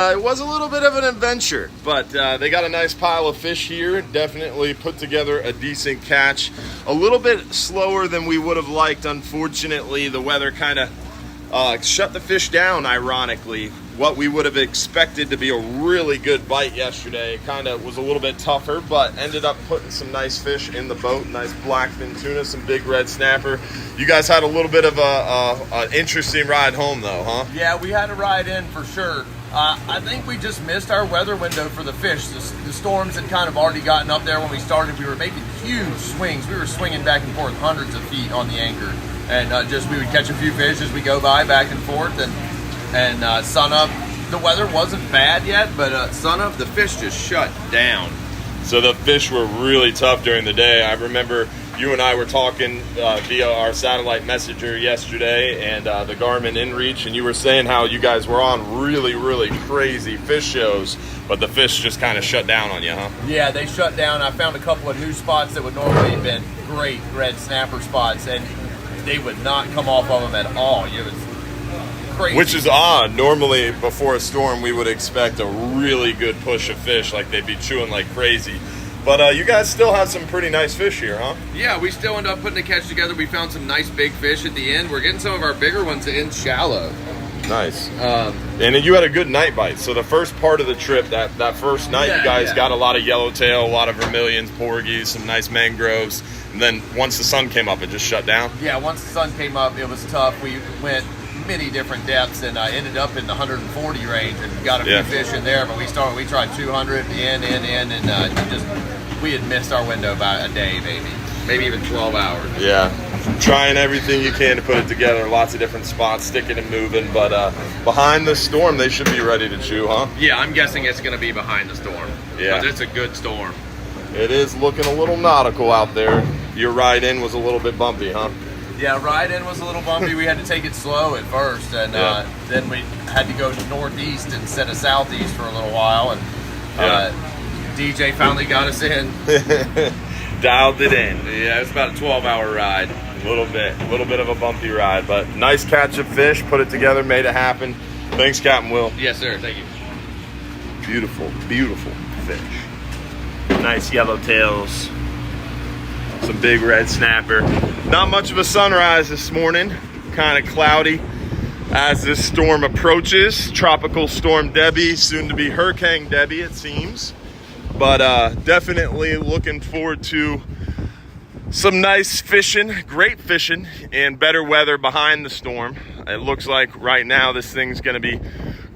It was a little bit of an adventure, but they got a nice pile of fish here. Definitely put together a decent catch. A little bit slower than we would have liked. Unfortunately, the weather kind of shut the fish down, ironically. What we would have expected to be a really good bite yesterday kind of was a little bit tougher, but ended up putting some nice fish in the boat. Nice blackfin tuna, some big red snapper. You guys had a little bit of an interesting ride home though, huh? Yeah, we had a ride in for sure. I think we just missed our weather window for the fish. The storms had kind of already gotten up there when we started. We were making huge swings. We were swinging back and forth hundreds of feet on the anchor. And we would catch a few fish as we go by back and forth. And sun up, the weather wasn't bad yet, but sun up, the fish just shut down. So the fish were really tough during the day. I remember you and I were talking via our satellite messenger yesterday and the Garmin InReach, and you were saying how you guys were on really, really crazy fish shows, but the fish just kind of shut down on you, huh? Yeah, they shut down. I found a couple of new spots that would normally have been great red snapper spots, and they would not come off of them at all. It was crazy. Which is odd. Normally, before a storm, we would expect a really good push of fish, like they'd be chewing like crazy. But you guys still have some pretty nice fish here, huh? Yeah, we still end up putting a catch together. We found some nice big fish at the end. We're getting some of our bigger ones in shallow. Nice. And then you had a good night bite. So the first part of the trip, that first night, you guys got a lot of yellowtail, a lot of vermilions, porgies, some nice mangroves. And then once the sun came up, it just shut down? Yeah, once the sun came up, it was tough. We went many different depths, and I ended up in the 140 range and got a few fish in there. But we tried 200 and we had missed our window by a day, maybe even 12 hours. Yeah, trying everything you can to put it together. Lots of different spots, sticking and moving. But behind the storm, they should be ready to chew, huh? Yeah, I'm guessing it's going to be behind the storm. Yeah, but it's a good storm. It is looking a little nautical out there. Your ride in was a little bit bumpy, huh? Yeah, ride in was a little bumpy. We had to take it slow at first, and then we had to go to northeast instead of southeast for a little while, and DJ finally got us in. Dialed it in. Yeah, it's about a 12-hour ride. A little bit of a bumpy ride, but nice catch of fish, put it together, made it happen. Thanks, Captain Will. Yes, sir. Thank you. Beautiful, beautiful fish. Nice yellowtails. Some big red snapper. Not much of a sunrise this morning. Kind of cloudy as this storm approaches. Tropical Storm Debbie, soon to be Hurricane Debbie, it seems. But definitely looking forward to some nice fishing, great fishing, and better weather behind the storm. It looks like right now this thing's going to be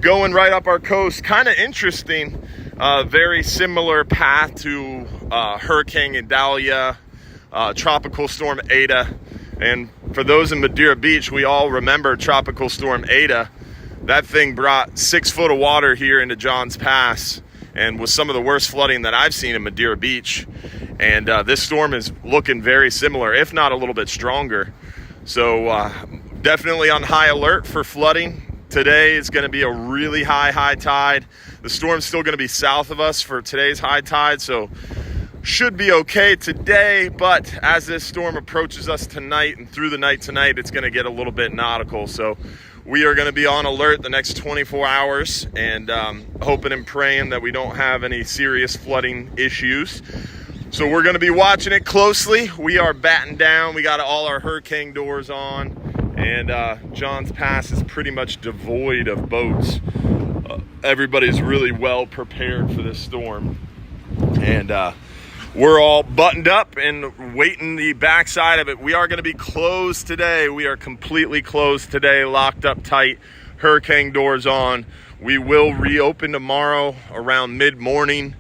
going right up our coast. Kind of interesting. Very similar path to Hurricane Idalia, Tropical Storm Ada. And for those in Madeira Beach, we all remember Tropical Storm Ada. That thing brought 6 foot of water here into Johns Pass and was some of the worst flooding that I've seen in Madeira Beach. And this storm is looking very similar, if not a little bit stronger. So definitely on high alert for flooding. Today is going to be a really high tide. The storm's still going to be south of us for today's high tide, so should be okay today. But as this storm approaches us tonight and through the night tonight, it's going to get a little bit nautical. So we are going to be on alert the next 24 hours and hoping and praying that we don't have any serious flooding issues. So we're going to be watching it closely. We are batting down. We got all our hurricane doors on. And Johns Pass is pretty much devoid of boats. Everybody's really well prepared for this storm. And we're all buttoned up and waiting the backside of it. We are going to be closed today. We are completely closed today, locked up tight, hurricane doors on. We will reopen tomorrow around mid-morning.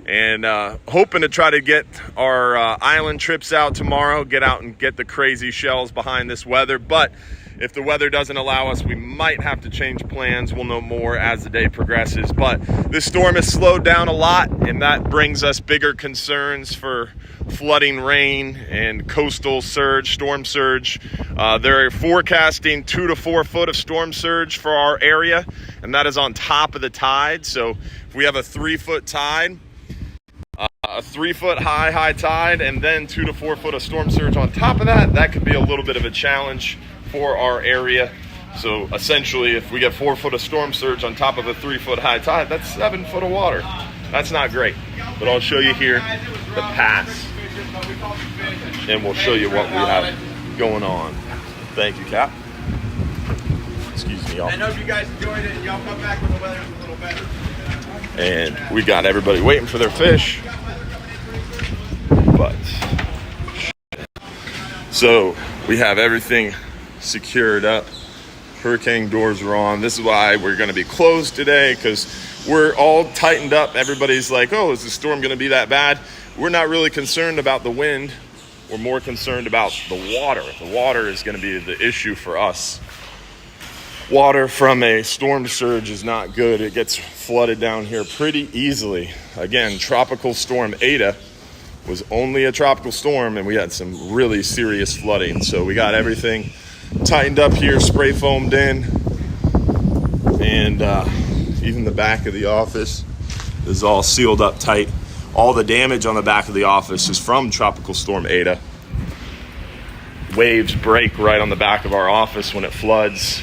And hoping to try to get our island trips out tomorrow, get out and get the crazy shells behind this weather. But if the weather doesn't allow us, we might have to change plans. We'll know more as the day progresses. But this storm has slowed down a lot, and that brings us bigger concerns for flooding, rain, and coastal surge, storm surge. They're forecasting 2 to 4 foot of storm surge for our area, and that is on top of the tide. So if we have a 3 foot tide, a 3 foot high tide, and then 2 to 4 foot of storm surge on top of that, that could be a little bit of a challenge for our area. So essentially, if we get 4 foot of storm surge on top of a 3 foot high tide, that's 7 foot of water. That's not great. But I'll show you here the pass, and we'll show you what we have going on. Thank you, Cap. Excuse me, y'all. I hope you guys enjoyed it, and y'all come back when the weather's a little better. And we got everybody waiting for their fish. But so we have everything secured up. Hurricane doors are on. This is why we're going to be closed today, because we're all tightened up. Everybody's like, oh, is the storm going to be that bad? We're not really concerned about the wind. We're more concerned about the water. The water is going to be the issue for us. Water from a storm surge is not good. It gets flooded down here pretty easily. Again, Tropical Storm Eta was only a tropical storm, and we had some really serious flooding. So we got everything tightened up here, spray foamed in, and even the back of the office is all sealed up tight. All the damage on the back of the office is from Tropical Storm Eta. Waves break right on the back of our office when it floods.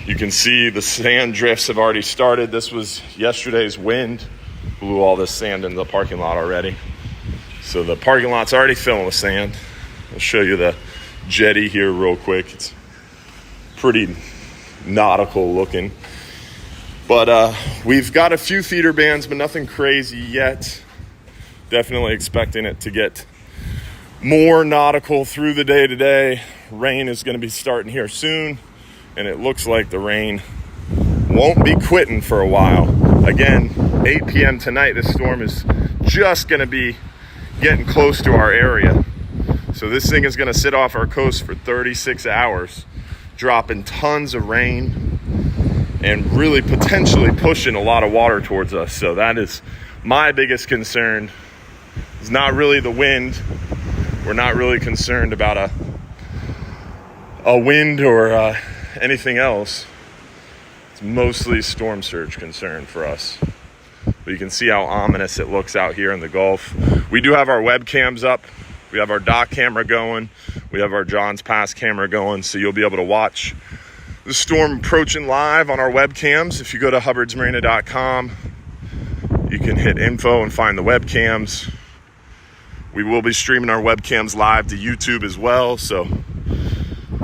You can see the sand drifts have already started. This was yesterday's wind, blew all this sand into the parking lot already. So the parking lot's already filling with sand. I'll show you the jetty here real quick. It's pretty nautical looking. But we've got a few feeder bands, but nothing crazy yet. Definitely expecting it to get more nautical through the day today. Rain is going to be starting here soon, and it looks like the rain won't be quitting for a while. Again, 8 p.m. tonight, this storm is just going to be getting close to our area. So this thing is going to sit off our coast for 36 hours, dropping tons of rain and really potentially pushing a lot of water towards us. So that is my biggest concern. It's not really the wind. We're not really concerned about a wind or anything else. It's mostly storm surge concern for us. But you can see how ominous it looks out here in the Gulf. We do have our webcams up. We have our dock camera going. We have our Johns Pass camera going. So you'll be able to watch the storm approaching live on our webcams. If you go to hubbardsmarina.com, you can hit info and find the webcams. We will be streaming our webcams live to YouTube as well. So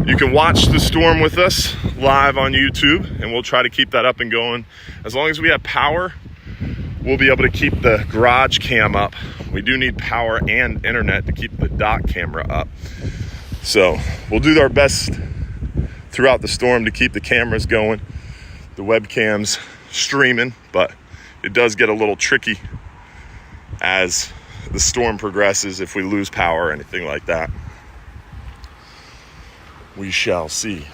you can watch the storm with us live on YouTube, and we'll try to keep that up and going. As long as we have power, we'll be able to keep the garage cam up. We do need power and internet to keep the dock camera up. So we'll do our best throughout the storm to keep the cameras going, the webcams streaming, but it does get a little tricky as the storm progresses if we lose power or anything like that. We shall see.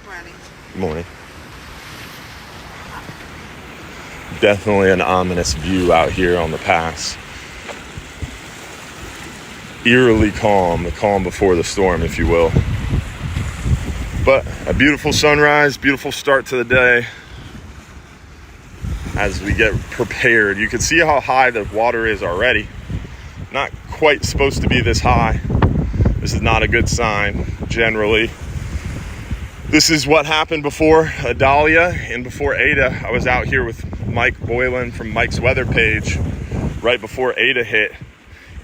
Morning. Good morning. Definitely an ominous view out here on the pass. Eerily calm, the calm before the storm, if you will. But a beautiful sunrise, beautiful start to the day. As we get prepared, you can see how high the water is already. Not quite supposed to be this high. This is not a good sign, generally. This is what happened before Adalia and before Eta. I was out here with Mike Boylan from Mike's Weather page right before Eta hit,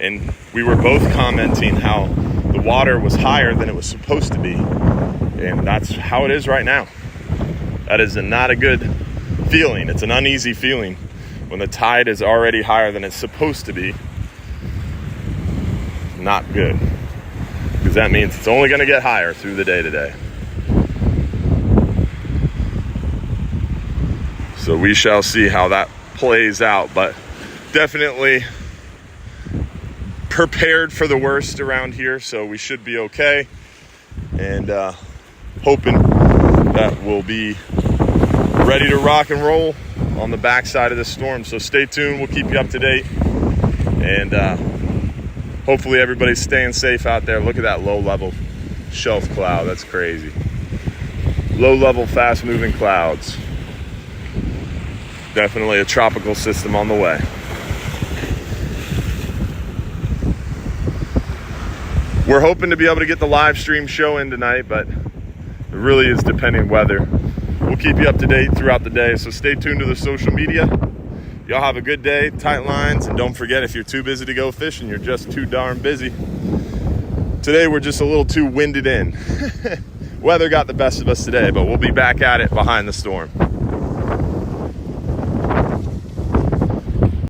and we were both commenting how the water was higher than it was supposed to be, and that's how it is right now. That is not a good feeling. It's an uneasy feeling when the tide is already higher than it's supposed to be. Not good, because that means it's only going to get higher through the day today. So we shall see how that plays out, but definitely prepared for the worst around here, so we should be okay, and hoping that we'll be ready to rock and roll on the backside of this storm. So stay tuned, we'll keep you up to date, and hopefully everybody's staying safe out there. Look at that low level shelf cloud, that's crazy. Low level fast moving clouds. Definitely a tropical system on the way. We're hoping to be able to get the live stream show in tonight, but It really is depending weather. We'll keep you up to date throughout the day, so stay tuned to the social media. Y'all have a good day, tight lines, and don't forget, if you're too busy to go fishing, you're just too darn busy. Today we're just a little too winded in. Weather got the best of us today, but we'll be back at it behind the storm.